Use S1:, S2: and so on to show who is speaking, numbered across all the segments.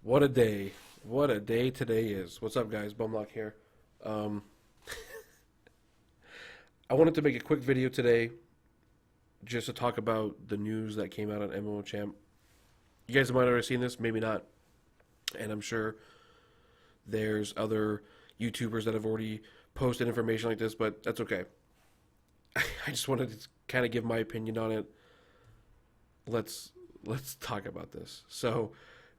S1: What a day. What a day today is. What's up, guys? Bumlock here. Um, I wanted to make a quick video today just to talk about the news that came out on MMO Champ. You guys might have already seen this, maybe not. And I'm sure there's other YouTubers that have already posted information like this, but that's okay. I just wanted to kind of give my opinion on it. Let's talk about this. So,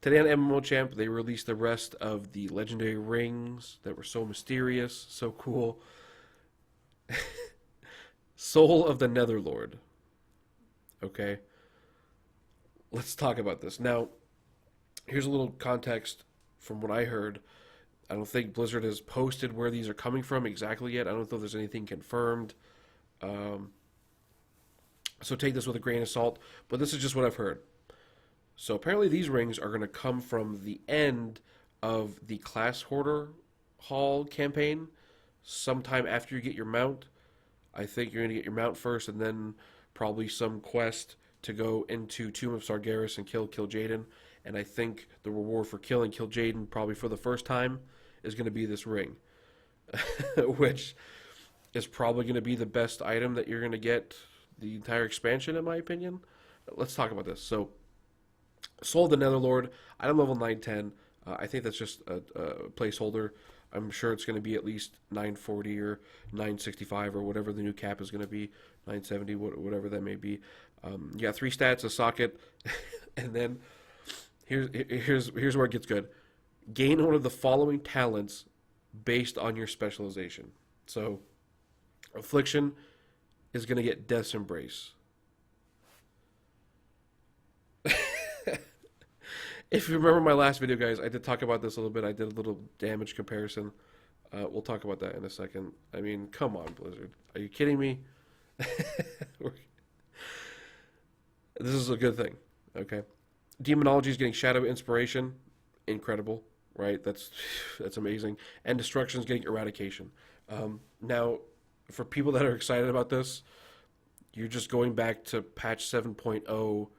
S1: today on MMO Champ, they released the rest of the legendary rings that were so mysterious, so cool. Soul of the Netherlord. Okay? Let's talk about this. Now, here's a little context from what I heard. I don't think Blizzard has posted where these are coming from exactly yet. I don't know if there's anything confirmed. So take this with a grain of salt, but this is just what I've heard. So apparently these rings are going to come from the end of the Class Hoarder Hall campaign, sometime after you get your mount. I think you're going to get your mount first, and then probably some quest to go into Tomb of Sargeras and kill Jaden. And I think the reward for killing Jaden, probably for the first time, is going to be this ring, which is probably going to be the best item that you're going to get the entire expansion, in my opinion. Let's talk about this. So, Soul of the Netherlord, item level 910. I think that's just a placeholder. I'm sure it's going to be at least 940 or 965 or whatever the new cap is going to be, 970, whatever that may be. You got 3 stats, a socket, and then here's where it gets good. Gain one of the following talents based on your specialization. So, Affliction is going to get Death's Embrace. If you remember my last video, guys, I did talk about this a little bit. I did a little damage comparison. We'll talk about that in a second. I mean, come on, Blizzard. Are you kidding me? This is a good thing, okay? Demonology is getting Shadow Inspiration. Incredible, right? That's amazing. And Destruction is getting Eradication. Now, for people that are excited about this, you're just going back to patch 7.0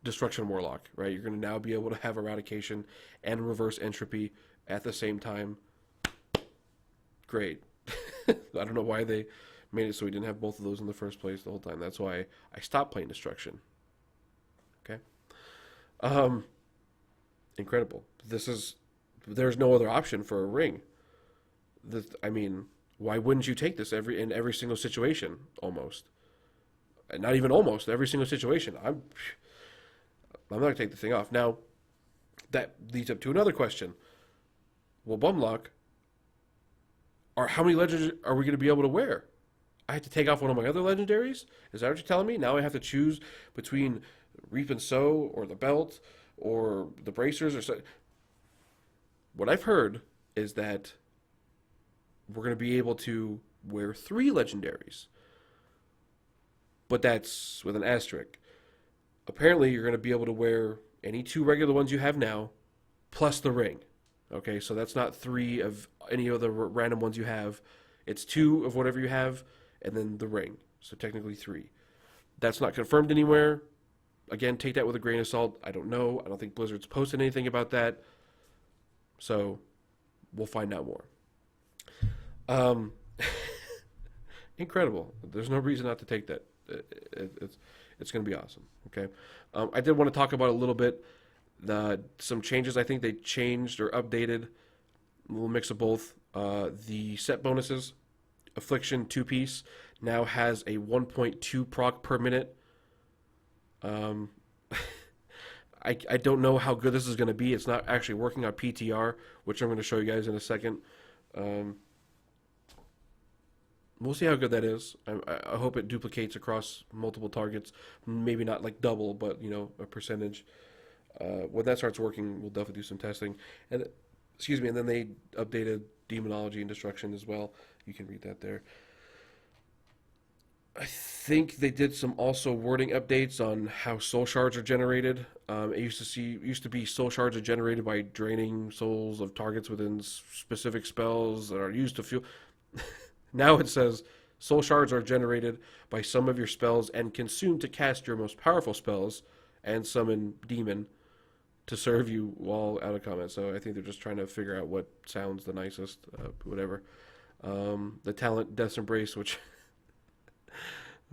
S1: Destruction Warlock, right? You're going to now be able to have Eradication and Reverse Entropy at the same time. Great. I don't know why they made it so we didn't have both of those in the first place the whole time. That's why I stopped playing Destruction. Okay? Incredible. There's no other option for a ring. I mean, why wouldn't you take this in every single situation, almost? Not even almost, every single situation. I'm not going to take the thing off. Now, that leads up to another question. Well, Bumlock, how many legends are we going to be able to wear? I had to take off one of my other legendaries? Is that what you're telling me? Now I have to choose between Reap and Sow, or the belt, or the bracers, or so. What I've heard is that we're going to be able to wear 3 legendaries. But that's with an asterisk. Apparently, you're going to be able to wear any 2 regular ones you have now, plus the ring. Okay, so that's not 3 of any of the random ones you have. It's 2 of whatever you have, and then the ring. So technically 3. That's not confirmed anywhere. Again, take that with a grain of salt. I don't know. I don't think Blizzard's posted anything about that. So, we'll find out more. Incredible. There's no reason not to take that. It's going to be awesome. Okay. I did want to talk about a little bit some changes. I think they changed or updated, a little mix of both. The set bonuses, Affliction 2-piece now has a 1.2 proc per minute. I don't know how good this is going to be. It's not actually working on PTR, which I'm going to show you guys in a second. We'll see how good that is. I hope it duplicates across multiple targets. Maybe not like double, but, a percentage. When that starts working, we'll definitely do some testing. And then they updated Demonology and Destruction as well. You can read that there. I think they did some also wording updates on how soul shards are generated. It used to be soul shards are generated by draining souls of targets within specific spells that are used to fuel. Now it says soul shards are generated by some of your spells and consumed to cast your most powerful spells and summon demon to serve you while out of combat. So I think they're just trying to figure out what sounds the nicest, whatever. The talent Death's Embrace, which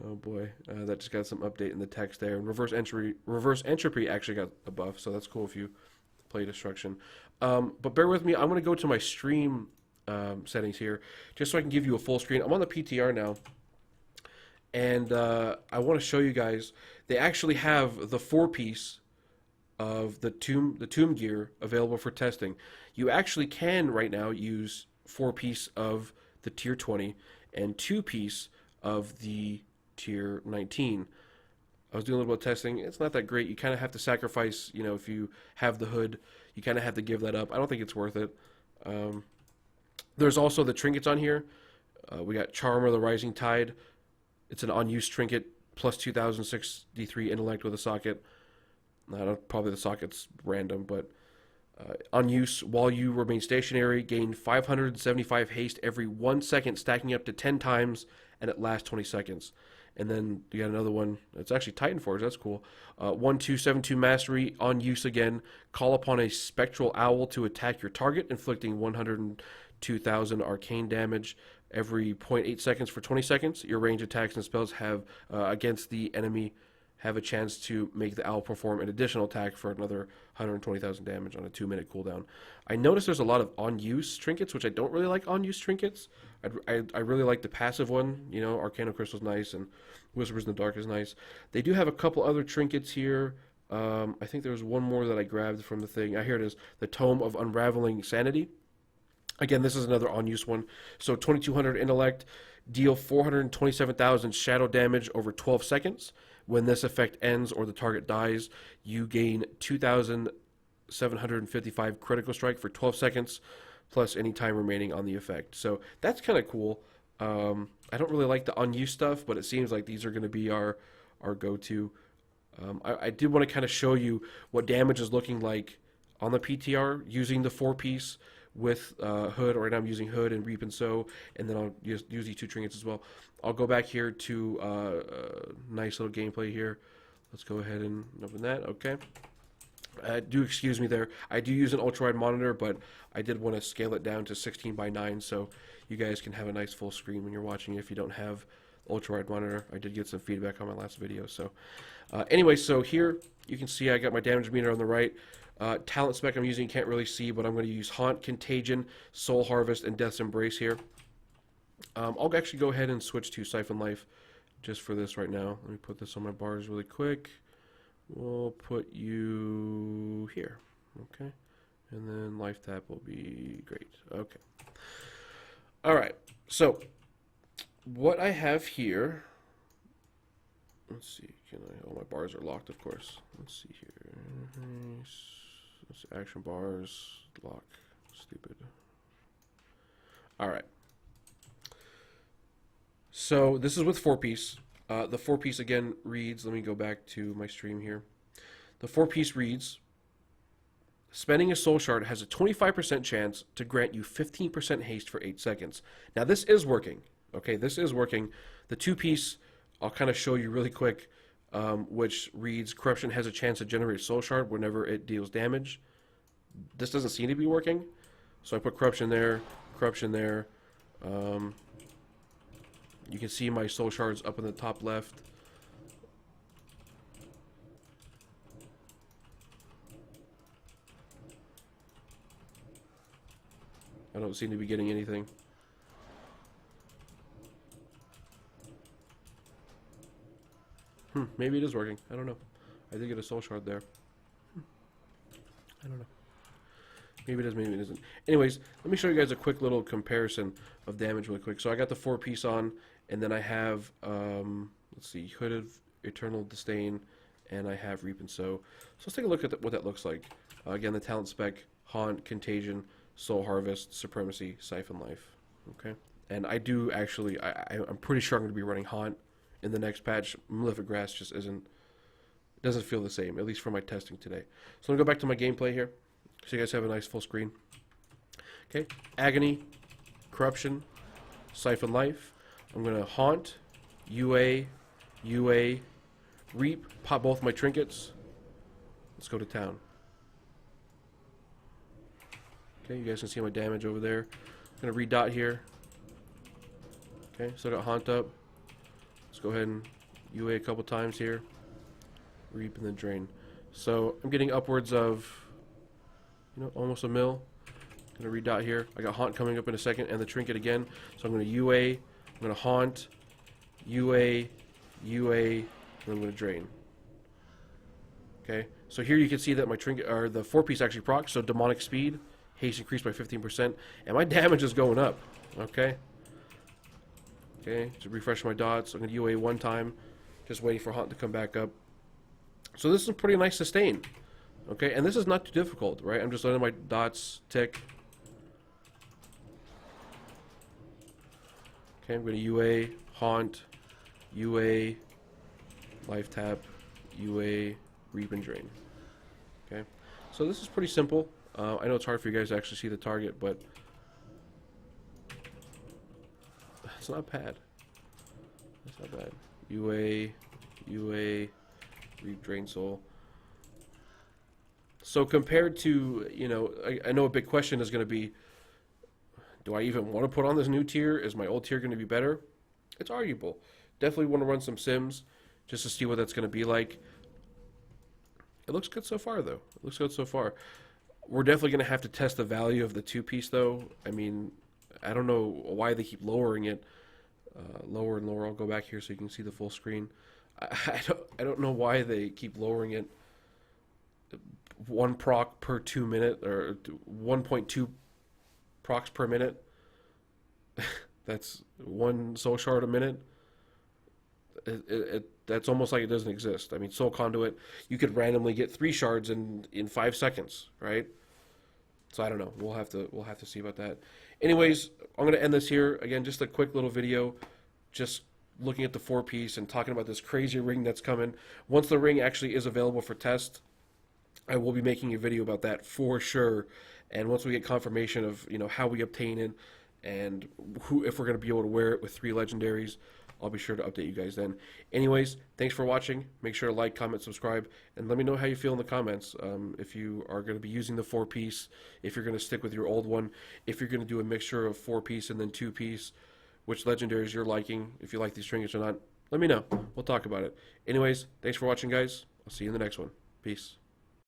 S1: oh boy, that just got some update in the text there. And reverse entropy actually got a buff, so that's cool if you play Destruction. But bear with me, I'm going to go to my stream settings here, just so I can give you a full screen. I'm on the PTR now, and I want to show you guys. They actually have the 4-piece of the tomb gear available for testing. You actually can right now use 4-piece of the tier 20 and 2-piece of the tier 19. I was doing a little bit of testing. It's not that great. You kind of have to sacrifice, you know, if you have the hood, you kind of have to give that up. I don't think it's worth it. There's also the trinkets on here. We got Charmer, the Rising Tide. It's an unused trinket, plus 2063 intellect with a socket. Probably the socket's random, but on use, while you remain stationary, gain 575 haste every 1 second, stacking up to 10 times, and it lasts 20 seconds. And then you got another one. It's actually Titan Forge. That's cool. 1.2.7.2 Mastery on use again. Call upon a spectral owl to attack your target, inflicting 102,000 arcane damage every 0.8 seconds for 20 seconds. Your range attacks and spells have against the enemy have a chance to make the owl perform an additional attack for another 120,000 damage on a 2-minute cooldown. I noticed there's a lot of on-use trinkets, which I don't really like on-use trinkets. I really like the passive one. You know, Arcana Crystal's nice, and Whispers in the Dark is nice. They do have a couple other trinkets here. I think there was one more that I grabbed from the thing. Here it is, the Tome of Unravelling Sanity. Again, this is another on-use one. So 2,200 intellect, deal 427,000 shadow damage over 12 seconds. When this effect ends or the target dies, you gain 2,755 critical strike for 12 seconds, plus any time remaining on the effect. So that's kind of cool. I don't really like the unused stuff, but it seems like these are going to be our go-to. I did want to kind of show you what damage is looking like on the PTR using the 4-piece with Hood. Right now I'm using Hood and Reap and Sow, and then I'll use these 2 trinkets as well. I'll go back here to nice little gameplay here. Let's go ahead and open that. Okay. Do excuse me there. I do use an ultra-wide monitor, but I did want to scale it down to 16:9 so you guys can have a nice full screen when you're watching if you don't have ultra-wide monitor. I did get some feedback on my last video. So anyway, so here you can see I got my damage meter on the right. Talent spec I'm using, can't really see, but I'm going to use Haunt, Contagion, Soul Harvest, and Death's Embrace here. I'll actually go ahead and switch to Siphon Life just for this right now. Let me put this on my bars really quick. We'll put you here, okay? And then Life Tap will be great, okay. All right, so what I have here, let's see, all my bars are locked, of course. Let's see here. Let's action bars, lock, stupid. All right. So this is with 4-piece. The 4-piece again reads, let me go back to my stream here. The 4-piece reads, spending a soul shard has a 25% chance to grant you 15% haste for 8 seconds. Now this is working. Okay, this is working. The 2-piece, I'll kind of show you really quick, which reads, corruption has a chance to generate a soul shard whenever it deals damage. This doesn't seem to be working. So I put corruption there, corruption there. You can see my soul shards up in the top left. I don't seem to be getting anything. Maybe it is working. I don't know. I did get a soul shard there. I don't know. Maybe it is, maybe it isn't. Anyways, let me show you guys a quick little comparison of damage really quick. So I got the 4-piece on, and then I have, let's see, Hood of Eternal Disdain, and I have Reap and Sow. So let's take a look at what that looks like. Again, the talent spec, Haunt, Contagion, Soul Harvest, Supremacy, Siphon Life. Okay? And I do actually, I'm pretty sure I'm going to be running Haunt in the next patch. Malefic Grass just doesn't feel the same, at least for my testing today. So I'm going to go back to my gameplay here, so you guys have a nice full screen. Okay, Agony, Corruption, Siphon Life. I'm going to Haunt, UA, Reap, pop both my trinkets. Let's go to town. Okay, you guys can see my damage over there. I'm going to redot here. Okay, so I got Haunt up. Let's go ahead and UA a couple times here. Reap and then drain. So I'm getting upwards of, almost a mil. I'm going to redot here. I got Haunt coming up in a second and the Trinket again. So I'm going to UA, I'm going to Haunt, UA, UA, and I'm going to drain. Okay, so here you can see that my Trinket, or the 4-piece actually procs, so Demonic Speed, haste increased by 15%, and my damage is going up. Okay. Okay, to refresh my dots, I'm going to UA one time, just waiting for Haunt to come back up. So this is a pretty nice sustain. Okay, and this is not too difficult, right? I'm just letting my dots tick. Okay, I'm going to UA, Haunt, UA, Life Tap, UA, Reap and Drain. Okay, so this is pretty simple. I know it's hard for you guys to actually see the target, but it's not bad. It's not bad. UA, UA, Reap, Drain Soul. So compared to, I know a big question is going to be, do I even want to put on this new tier? Is my old tier going to be better? It's arguable. Definitely want to run some sims just to see what that's going to be like. It looks good so far, though. It looks good so far. We're definitely going to have to test the value of the 2-piece, though. I mean, I don't know why they keep lowering it. Lower and lower. I'll go back here so you can see the full screen. I don't know why they keep lowering it. 1 proc per 2 minute, or 1.2 procs per minute. That's 1 soul shard a minute. That's almost like it doesn't exist. I mean, Soul Conduit, you could randomly get 3 shards in 5 seconds, right? So I don't know. We'll have to see about that. Anyways, I'm gonna end this here. Again, just a quick little video, just looking at the 4-piece and talking about this crazy ring that's coming. Once the ring actually is available for test, I will be making a video about that for sure. And once we get confirmation of how we obtain it and if we're going to be able to wear it with 3 legendaries, I'll be sure to update you guys then. Anyways, thanks for watching. Make sure to like, comment, subscribe, and let me know how you feel in the comments. If you are going to be using the 4-piece, if you're going to stick with your old one, if you're going to do a mixture of 4-piece and then 2-piece, which legendaries you're liking, if you like these trinkets or not, let me know. We'll talk about it. Anyways, thanks for watching, guys. I'll see you in the next one. Peace.